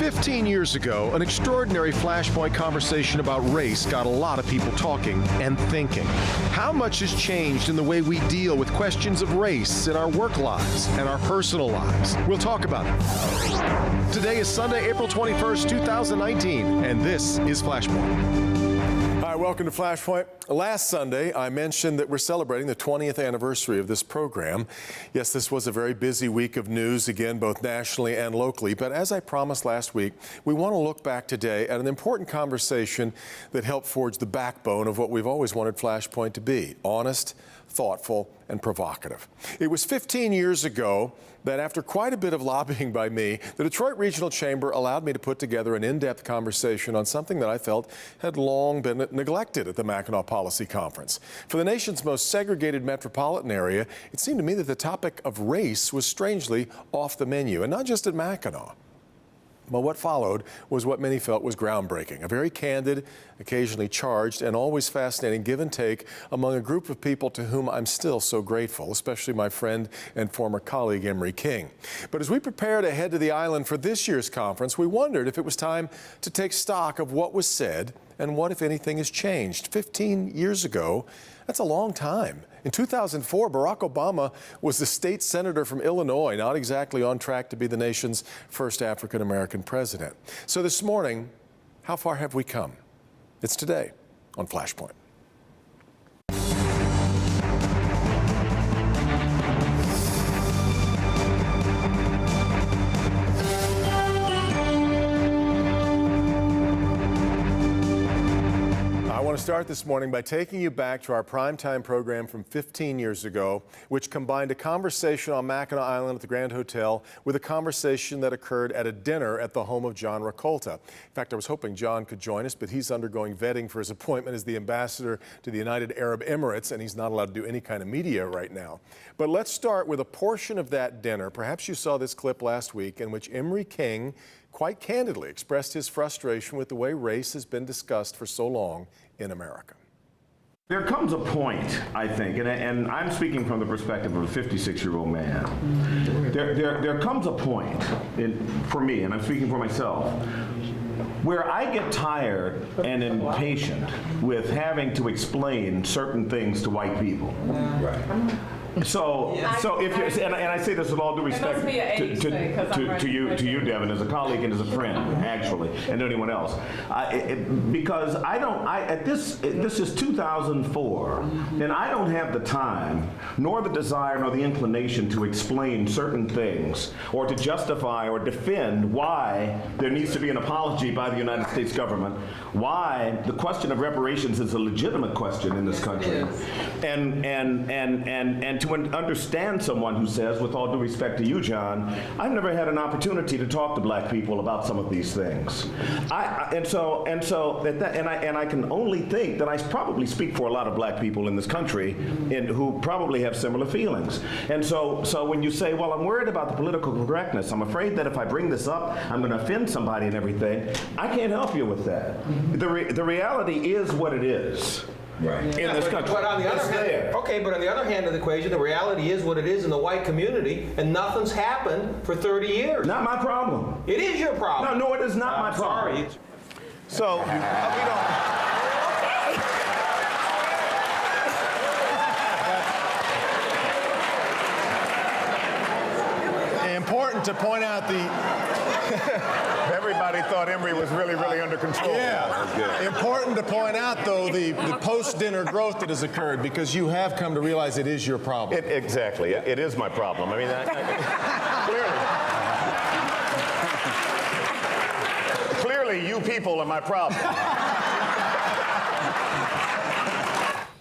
15 years ago, an extraordinary Flashpoint conversation about race got a lot of people talking and thinking. How much has changed in the way we deal with questions of race in our work lives and our personal lives? We'll talk about it. Today is Sunday, April 21st, 2019, and this is Flashpoint. Hi, welcome to Flashpoint. Last Sunday, I mentioned that we're celebrating the 20th anniversary of this program. Yes, this was a very busy week of news, again, both nationally and locally. But as I promised last week, we want to look back today at an important conversation that helped forge the backbone of what we've always wanted Flashpoint to be: honest, thoughtful, and provocative. It was 15 years ago that after quite a bit of lobbying by me, the Detroit Regional Chamber allowed me to put together an in-depth conversation on something that I felt had long been neglected at the Mackinac Policy Conference. For the nation's most segregated metropolitan area, it seemed to me that the topic of race was strangely off the menu, and not just at Mackinac. Well, what followed was what many felt was groundbreaking, a very candid, occasionally charged, and always fascinating give and take among a group of people to whom I'm still so grateful, especially my friend and former colleague, Emory King. But as we prepared to head to the island for this year's conference, we wondered if it was time to take stock of what was said and what, if anything, has changed. 15 years ago, that's a long time. In 2004, Barack Obama was the state senator from Illinois, not exactly on track to be the nation's first African-American president. So this morning, how far have we come? It's today on Flashpoint. I want to start this morning by taking you back to our primetime program from 15 years ago, which combined a conversation on Mackinac Island at the Grand Hotel with a conversation that occurred at a dinner at the home of John Rakolta. In fact, I was hoping John could join us, but he's undergoing vetting for his appointment as the ambassador to the United Arab Emirates, and he's not allowed to do any kind of media right now. But let's start with a portion of that dinner. Perhaps you saw this clip last week in which Emory King quite candidly expressed his frustration with the way race has been discussed for so long in America. There comes a point, I think, and I'm speaking from the perspective of a 56-year-old man. There comes a point, for me, and I'm speaking for myself, where I get tired and impatient with having to explain certain things to white people. Right. So if you're, and I say this with all due respect to you, Devin, as a colleague and as a friend, actually, and to anyone else, because this is 2004, and I don't have the time, nor the desire, nor the inclination to explain certain things, or to justify or defend why there needs to be an apology by the United States government, why the question of reparations is a legitimate question in this country, and to understand someone who says, with all due respect to you, John, I've never had an opportunity to talk to black people about some of these things. I can only think that I probably speak for a lot of black people in this country who probably have similar feelings. And so when you say, well, I'm worried about the political correctness, I'm afraid that if I bring this up, I'm going to offend somebody and everything, I can't help you with that. The reality is what it is. Right. In this country. But on the other hand, but on the other hand of the equation, the reality is what it is in the white community, and nothing's happened for 30 years. Not my problem. It is your problem. No, it is not my problem. Sorry. So, we don't. Important to point out Everybody thought Emory was really under control. Yeah. Important to point out, though, the post-dinner growth that has occurred, because you have come to realize it is your problem. Exactly. It is my problem. I mean, clearly, you people are my problem.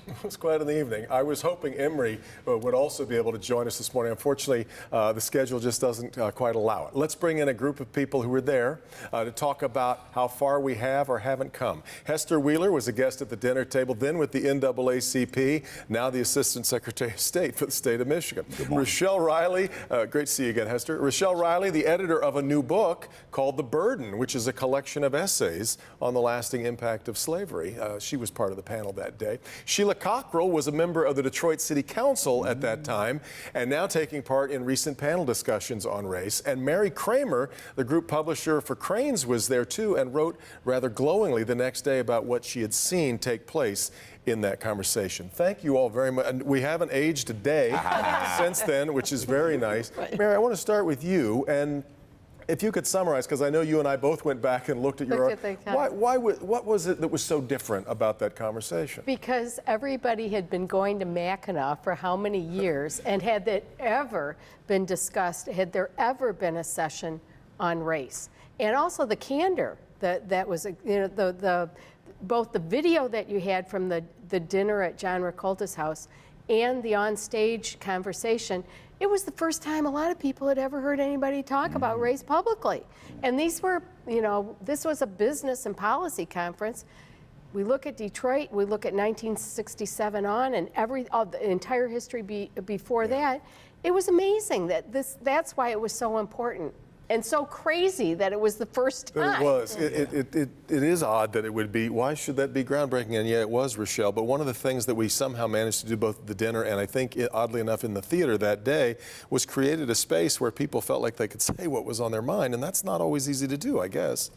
It was quite an evening. I was hoping Emory would also be able to join us this morning. Unfortunately, the schedule just doesn't quite allow it. Let's bring in a group of people who were there to talk about how far we have or haven't come. Hester Wheeler was a guest at the dinner table, then with the NAACP, now the Assistant Secretary of State for the state of Michigan. Rochelle Riley, great to see you again, Hester. Rochelle Riley, the editor of a new book called The Burden, which is a collection of essays on the lasting impact of slavery. She was part of the panel that day. Sheila Cockrell was a member of the Detroit City Council at that time and now taking part in recent panel discussions on race. And Mary Kramer, the group publisher for Cranes, was there too and wrote rather glowingly the next day about what she had seen take place in that conversation. Thank you all very much. And we haven't aged a day since then, which is very nice. Mary, I want to start with you. And if you could summarize, because I know you and I both went back and looked at your what was it that was so different about that conversation? Because everybody had been going to Mackinac for how many years, and had that ever been discussed, had there ever been a session on race? And also the candor that was, you know, both the video that you had from the dinner at John Ricolta's house and the onstage conversation. It was the first time a lot of people had ever heard anybody talk about race publicly. And these were, you know, this was a business and policy conference. We look at Detroit, we look at 1967 on, and the entire history before that. It was amazing that's why it was so important. And so crazy that it was the first time. It was. It is odd that it would be. Why should that be groundbreaking? And yeah, it was, Rochelle. But one of the things that we somehow managed to do both at the dinner and I think, oddly enough, in the theater that day was created a space where people felt like they could say what was on their mind. And that's not always easy to do, I guess.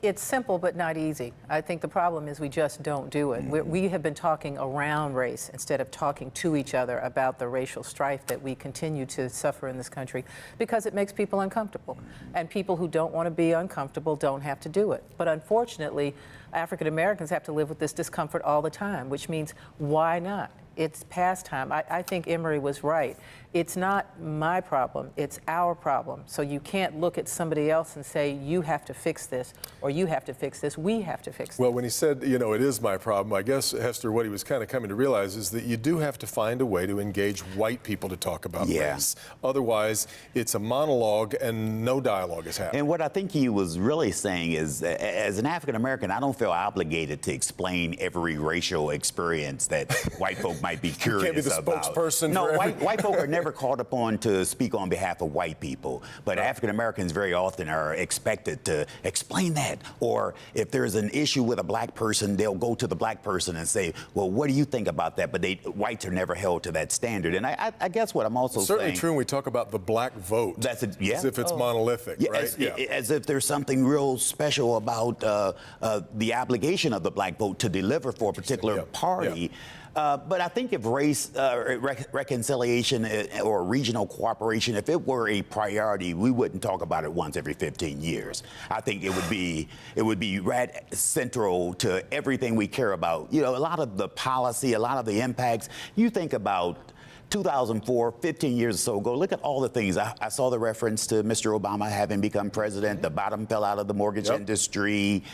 It's simple but not easy. I think the problem is we just don't do it. We have been talking around race instead of talking to each other about the racial strife that we continue to suffer in this country because it makes people uncomfortable. And people who don't want to be uncomfortable don't have to do it. But unfortunately, African Americans have to live with this discomfort all the time, which means why not? It's past time. I think Emery was right. It's not my problem, it's our problem. So you can't look at somebody else and say, you have to fix this, or you have to fix this, we have to fix this. Well, when he said, you know, it is my problem, I guess, Hester, what he was kind of coming to realize is that you do have to find a way to engage white people to talk about race. Otherwise, it's a monologue and no dialogue is happening. And what I think he was really saying is, as an African American, I don't feel obligated to explain every racial experience that white folk might be curious You can't be the about. spokesperson No, for white folk are never called upon to speak on behalf of white people, but African Americans very often are expected to explain that. Or if there's an issue with a black person, they'll go to the black person and say, well, what do you think about that? But whites are never held to that standard. And I guess what I'm also it's certainly saying, true when we talk about the black vote. That's it, yeah. As if it's monolithic, right? As if there's something real special about the obligation of the black vote to deliver for a particular party. But I think if race reconciliation or regional cooperation, if it were a priority, we wouldn't talk about it once every 15 years. I think it would be right central to everything we care about. You know, a lot of the policy, a lot of the impacts. You think about 2004, 15 years or so ago, look at all the things. I saw the reference to Mr. Obama having become president. The bottom fell out of the mortgage industry.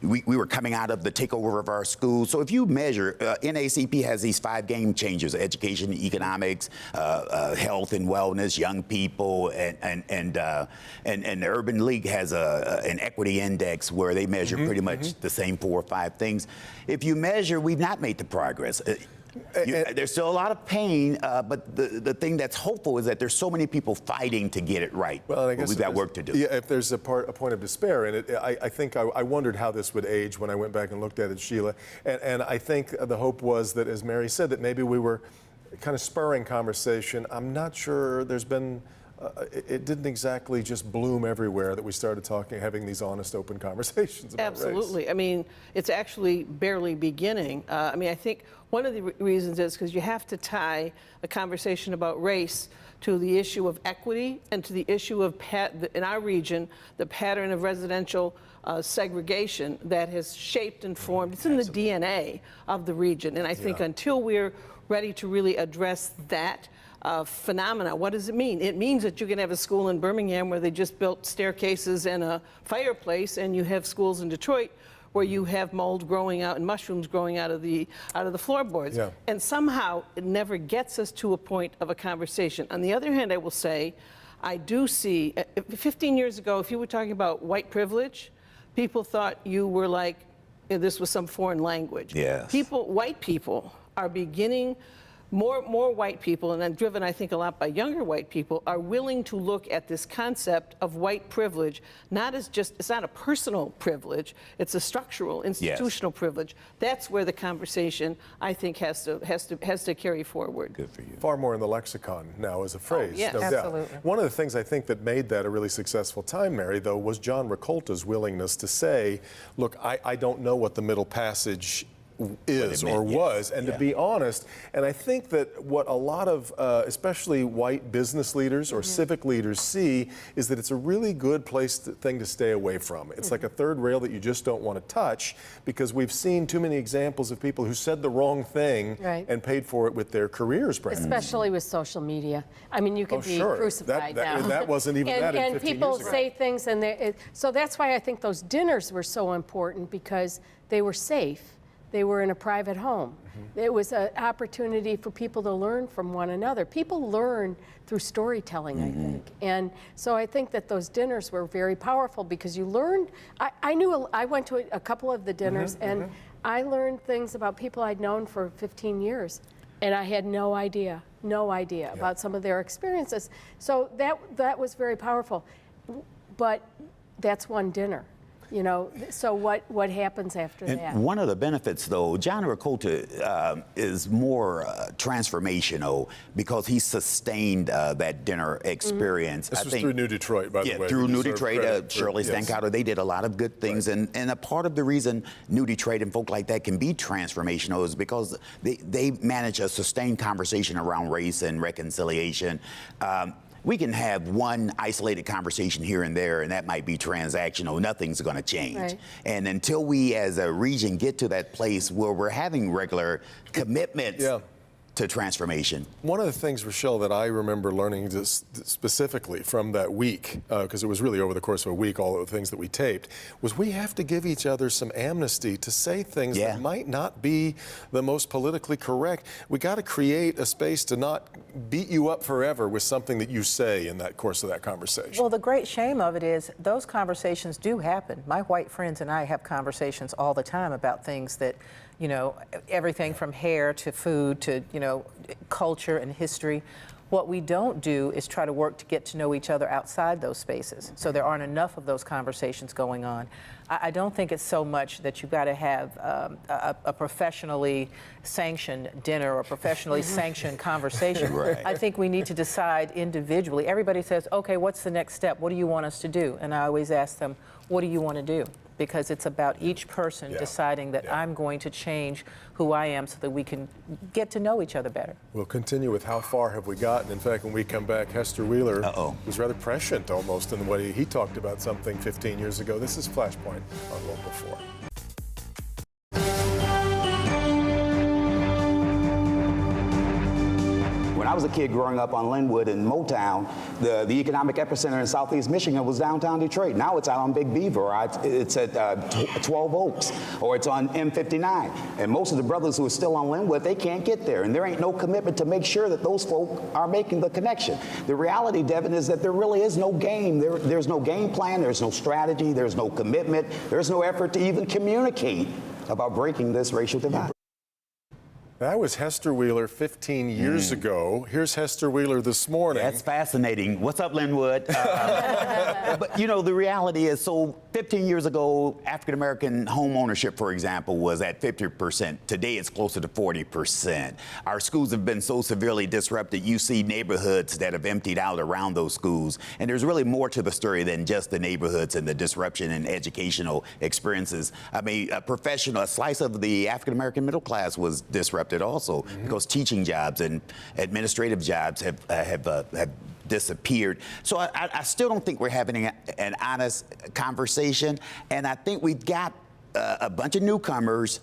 We were coming out of the takeover of our schools. So if you measure, NACP has these 5 game changers: education, economics, health and wellness, young people, and the Urban League has an equity index where they measure pretty much the same 4 or 5 things. If you measure, we've not made the progress. There's still a lot of pain, but the thing that's hopeful is that there's so many people fighting to get it right. Well, I guess we've got work to do. Yeah, if there's a point of despair in it, I think I wondered how this would age when I went back and looked at it, Sheila. And I think the hope was that, as Mary said, that maybe we were kind of spurring conversation. I'm not sure there's been. It didn't exactly just bloom everywhere that we started having these honest, open conversations about Absolutely. race. I mean, it's actually barely beginning. I mean, I think one of the reasons is because you have to tie a conversation about race to the issue of equity and to the issue of, in our region, the pattern of residential segregation that has shaped and formed. It's in the DNA of the region. And I think until we're ready to really address that phenomena. What does it mean? It means that you can have a school in Birmingham where they just built staircases and a fireplace, and you have schools in Detroit where you have mold growing out and mushrooms growing out of the floorboards. Yeah. And somehow it never gets us to a point of a conversation. On the other hand, I will say, I do see, 15 years ago, if you were talking about white privilege, people thought you were like, this was some foreign language. Yes. White people are beginning more white people, and I'm driven, I think, a lot by younger white people, are willing to look at this concept of white privilege, not as just, it's not a personal privilege, it's a structural, institutional privilege. That's where the conversation, I think, has to carry forward. Good for you. Far more in the lexicon now as a phrase, yes. no Absolutely. doubt. One of the things I think that made that a really successful time, Mary, though, was John Rakolta's willingness to say, look, I don't know what the Middle Passage is or was, and to be honest. And I think that what a lot of, especially white business leaders or civic leaders see is that it's a really good thing to stay away from. It's like a third rail that you just don't want to touch, because we've seen too many examples of people who said the wrong thing and paid for it with their careers, perhaps. Especially with social media. I mean, you could be crucified now. And that wasn't even that in 15 And people years ago. say things, and so that's why I think those dinners were so important, because they were safe. They were in a private home. It was an opportunity for people to learn from one another. People learn through storytelling, I think. And so I think that those dinners were very powerful, because you learned, I went to a couple of the dinners, and I learned things about people I'd known for 15 years. And I had no idea about some of their experiences. So that was very powerful. But that's one dinner. You know, so what happens after that? One of the benefits, though, John Rakolta is more transformational, because he sustained that dinner experience. This was through New Detroit, by the way. Yeah, through New Detroit, Shirley yes. Stankotter, they did a lot of good things. And a part of the reason New Detroit and folk like that can be transformational is because they manage a sustained conversation around race and reconciliation. We can have one isolated conversation here and there, and that might be transactional. Nothing's going to change. Right. And until we as a region get to that place where we're having regular commitments to transformation. One of the things, Rochelle, that I remember learning specifically from that week, because it was really over the course of a week, all of the things that we taped, was we have to give each other some amnesty to say things that might not be the most politically correct. We got to create a space to not beat you up forever with something that you say in that course of that conversation. Well, the great shame of it is those conversations do happen. My white friends and I have conversations all the time about things that, you know, everything from hair to food to, you know, culture and history. What we don't do is try to work to get to know each other outside those spaces. So there aren't enough of those conversations going on. I don't think it's so much that you've got to have a professionally sanctioned dinner or professionally sanctioned conversation. Right. I think we need to decide individually. Everybody says, okay, what's the next step? What do you want us to do? And I always ask them, what do you want to do? Because it's about each person deciding that I'm going to change who I am so that we can get to know each other better. We'll continue with how far have we gotten. In fact, when we come back, Hester Wheeler was rather prescient almost in the way he talked about something 15 years ago. This is Flashpoint on Local 4. When I was a kid growing up on Linwood and Motown, the economic epicenter in southeast Michigan was downtown Detroit. Now it's out on Big Beaver, or it's at 12 Oaks, or it's on M59. And most of the brothers who are still on Linwood, they can't get there. And there ain't no commitment to make sure that those folk are making the connection. The reality, Devin, is that there really is no game. There's no game plan, there's no strategy, there's no commitment, there's no effort to even communicate about breaking this racial divide. That was Hester Wheeler 15 years ago. Here's Hester Wheeler this morning. That's fascinating. What's up, Linwood? But, you know, the reality is, so 15 years ago, African-American home ownership, for example, was at 50%. Today, it's closer to 40%. Our schools have been so severely disrupted. You see neighborhoods that have emptied out around those schools. And there's really more to the story than just the neighborhoods and the disruption in educational experiences. I mean, a slice of the African-American middle class was disrupted also, because teaching jobs and administrative jobs have disappeared. So I still don't think we're having an honest conversation, and I think we've got a bunch of newcomers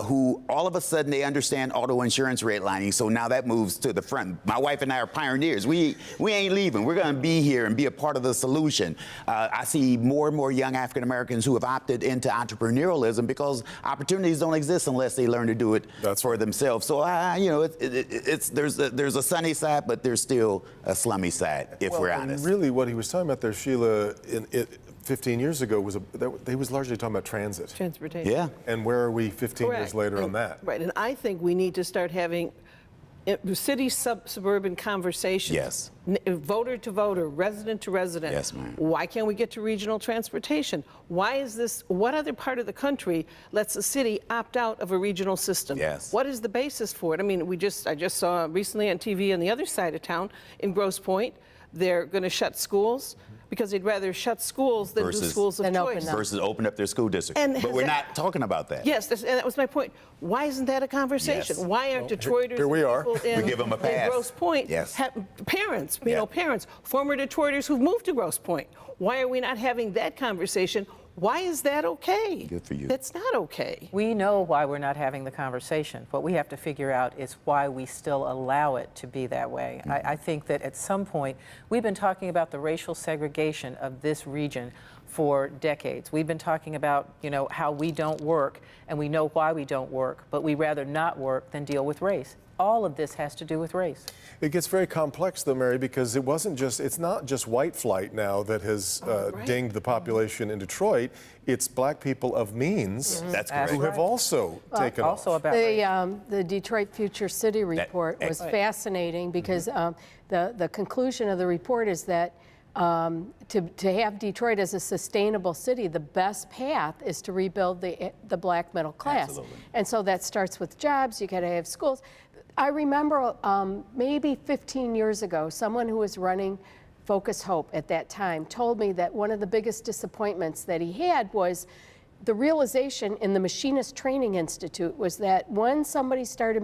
who all of a sudden they understand auto insurance redlining, so now that moves to the front. My wife and I are pioneers. We ain't leaving. We're going to be here and be a part of the solution. I see more and more young African Americans who have opted into entrepreneurialism because opportunities don't exist unless they learn to do it for themselves. So you know, there's a sunny side, but there's still a slummy side, if we're honest. And really, what he was talking about there, Sheila, 15 years ago he was largely talking about transportation. Yeah. And where are we 15 years later on that? Right, and I think we need to start having city suburban conversations. Yes. Voter to voter, resident to resident. Yes, ma'am. Why can't we get to regional transportation? Why is this, what other part of the country lets a city opt out of a regional system? Yes. What is the basis for it? I mean, I just saw recently on TV on the other side of town in Grosse Pointe, they're going to shut schools because they'd rather shut schools than do schools of choice. Versus open up their school district. But we're not talking about that. Yes, and that was my point. Why isn't that a conversation? Yes. Why aren't Detroiters here we are. people in, We give them a pass. in Grosse Pointe Yes. parents, Yeah. parents, former Detroiters who've moved to Grosse Pointe? Why are we not having that conversation? Why is that okay? Good for you. That's not okay. We know why we're not having the conversation. What we have to figure out is why we still allow it to be that way. I think that at some point, we've been talking about the racial segregation of this region for decades. We've been talking about, how we don't work, and we know why we don't work, but we rather not work than deal with race. All of this has to do with race. It gets very complex, though, Mary, because it's not just white flight now that has dinged the population in Detroit. It's black people of means That's correct. who have also taken Also off. about race. The Detroit Future City report was fascinating because the conclusion of the report is that to have Detroit as a sustainable city, the best path is to rebuild the black middle class. Absolutely. And so that starts with jobs. You got to have schools. I remember maybe 15 years ago, someone who was running Focus Hope at that time told me that one of the biggest disappointments that he had was the realization in the Machinist Training Institute was that when somebody started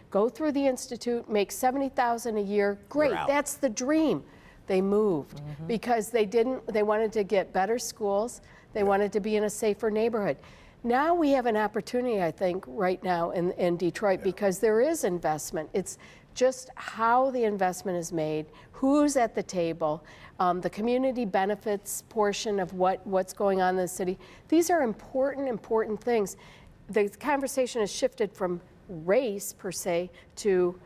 go through the institute, make $70,000 a year, great, out. that's the dream. They moved because they wanted to get better schools, they wanted to be in a safer neighborhood. Now we have an opportunity, I think, right now in Detroit because there is investment. It's just how the investment is made, who's at the table, the community benefits portion of what's going on in the city. These are important things. The conversation has shifted from race, per se, to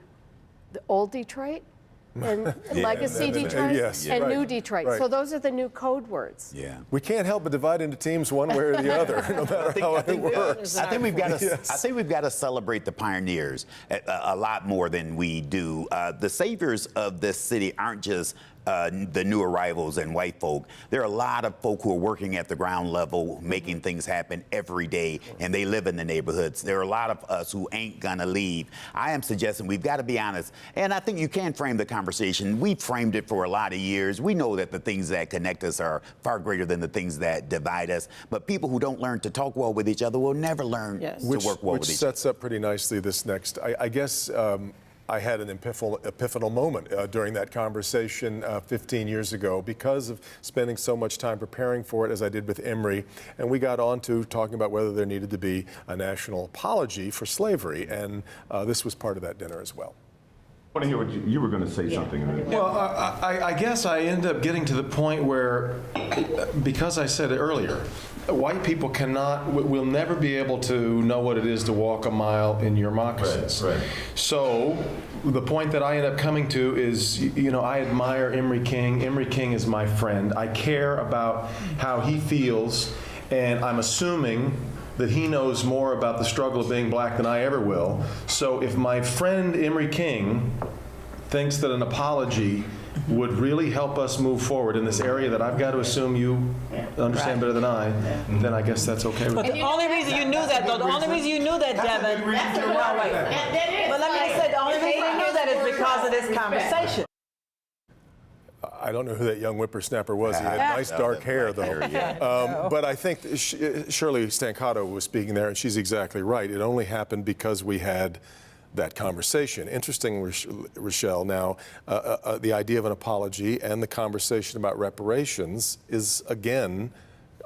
the old Detroit and legacy Detroit Yes, and right, new Detroit. right. So those are the new code words. Yeah. We can't help but divide into teams one way or the other, no matter how it works. I think we've got to. I think we've got to celebrate the pioneers a lot more than we do. The saviors of this city aren't just the new arrivals and white folk. There are a lot of folk who are working at the ground level, making things happen every day, and they live in the neighborhoods. There are a lot of us who ain't gonna leave. I am suggesting we've got to be honest, and I think you can frame the conversation. We've framed it for a lot of years. We know that the things that connect us are far greater than the things that divide us, but people who don't learn to talk well with each other will never learn to work well with each other. Which sets up pretty nicely this next, I guess, I had an epiphanal moment during that conversation 15 years ago because of spending so much time preparing for it as I did with Emory. And we got on to talking about whether there needed to be a national apology for slavery. And this was part of that dinner as well. I want to hear what you were going to say something. Well, I guess I end up getting to the point where, because I said it earlier, white people will never be able to know what it is to walk a mile in your moccasins. Right. So the point that I end up coming to is, I admire Emory King. Emory King is my friend. I care about how he feels, and I'm assuming that he knows more about the struggle of being black than I ever will. So if my friend Emory King thinks that an apology would really help us move forward in this area that I've got to assume you understand better than I, then I guess that's okay with But me. the only reason you knew that, though, the only reason you knew that, Devin, no, wait. But let me just say, the only reason you knew that is because of this conversation. I don't know who that young whippersnapper was. He had nice dark hair, though. But I think Shirley Stancato was speaking there, and she's exactly right. It only happened because we had that conversation. Interesting, Rochelle, now, the idea of an apology and the conversation about reparations is, again,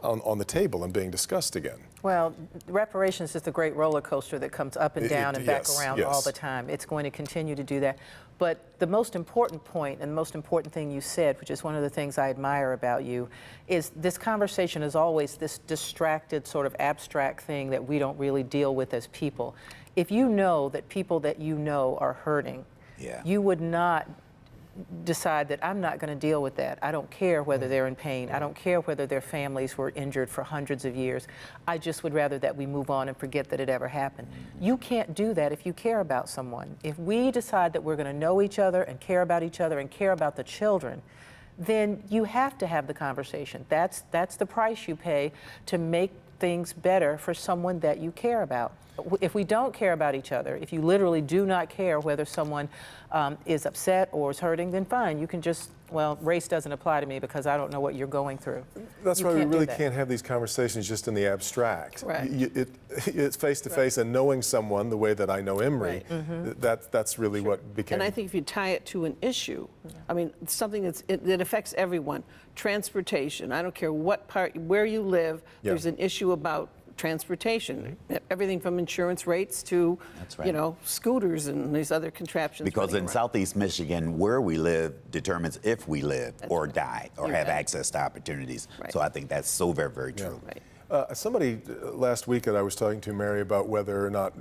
on the table and being discussed again. Well, reparations is the great roller coaster that comes up and down and back around all the time. It's going to continue to do that. But the most important point and the most important thing you said, which is one of the things I admire about you, is this conversation is always this distracted sort of abstract thing that we don't really deal with as people. If you know that people that you know are hurting, you would not decide that I'm not going to deal with that. I don't care whether they're in pain. I don't care whether their families were injured for hundreds of years. I just would rather that we move on and forget that it ever happened. You can't do that if you care about someone. If we decide that we're going to know each other and care about each other and care about the children, then you have to have the conversation. That's the price you pay to make things better for someone that you care about. If we don't care about each other, if you literally do not care whether someone is upset or is hurting, then fine, you can just, well, race doesn't apply to me because I don't know what you're going through. That's why we really can't have these conversations just in the abstract. Right. It's face to face, and knowing someone the way that I know Emory, that's really what became. And I think if you tie it to an issue, I mean, something that affects everyone, transportation, I don't care what part, where you live, there's an issue about transportation, everything from insurance rates to, you know, scooters and these other contraptions. Because in Southeast Michigan, where we live determines if we live or die or have access to opportunities. So I think that's so very, very true. Somebody last week that I was talking to, Mary, about whether or not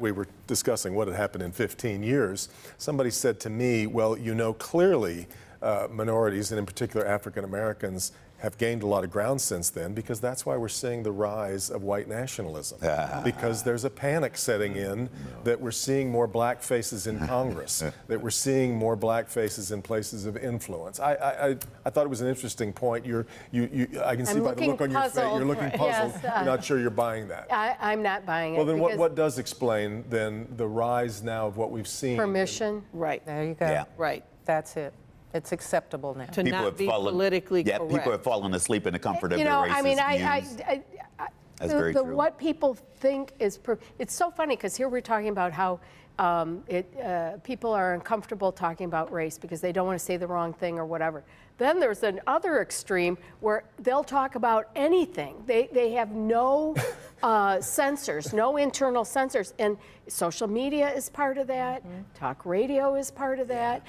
we were discussing what had happened in 15 years. Somebody said to me, well, you know, clearly minorities, and in particular African Americans, have gained a lot of ground since then, because that's why we're seeing the rise of white nationalism. Because there's a panic setting in that we're seeing more black faces in Congress, that we're seeing more black faces in places of influence. I thought it was an interesting point. I can see by the look on your face, you're looking puzzled. Yes, you're not sure you're buying that. I'm not buying it. Well, then what does explain then the rise now of what we've seen? Permission. Right. There you go. Yeah. Right. That's it. It's acceptable now. To not be politically correct. People have fallen asleep in the comfort of their racist I mean, views. That's very true. What people think is, it's so funny because here we're talking about how people are uncomfortable talking about race because they don't want to say the wrong thing or whatever. Then there's an other extreme where they'll talk about anything. They have no censors, no internal censors, and social media is part of that. Talk radio is part of that.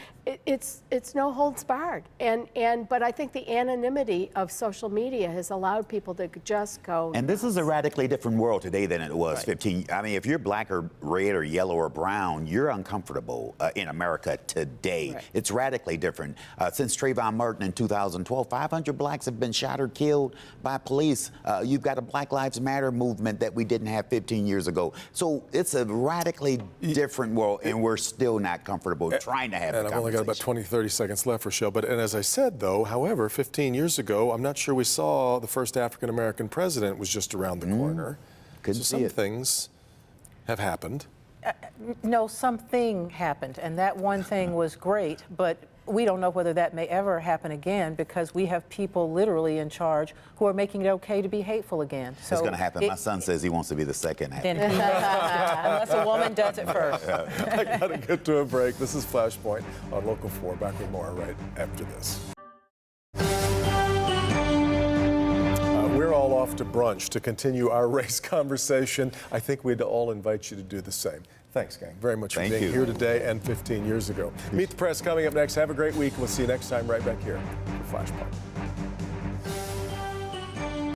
It's no holds barred. But I think the anonymity of social media has allowed people to just go. And this is a radically different world today than it was 15. I mean, if you're black or red or yellow or brown, you're uncomfortable in America today. Right. It's radically different. Since Trayvon Martin in 2012, 500 blacks have been shot or killed by police. You've got a Black Lives Matter movement that we didn't have 15 years ago. So it's a radically different world, and we're still not comfortable trying to have And a I've only got about 20, 30 seconds left, Rochelle. But as I said, though, however, 15 years ago, I'm not sure we saw the first African-American president was just around the corner. Couldn't so see some it. things have happened. No, something happened, and that one thing was great, but we don't know whether that may ever happen again because we have people literally in charge who are making it okay to be hateful again. So it's going to happen. My son says he wants to be the second. Then he unless a woman does it first. I got to get to a break. This is Flashpoint on Local 4. Back with more right after this. We're all off to brunch to continue our race conversation. I think we'd all invite you to do the same. Thanks, gang, very much for being here today and 15 years ago. Meet the Press coming up next. Have a great week. We'll see you next time right back here for Flashpoint.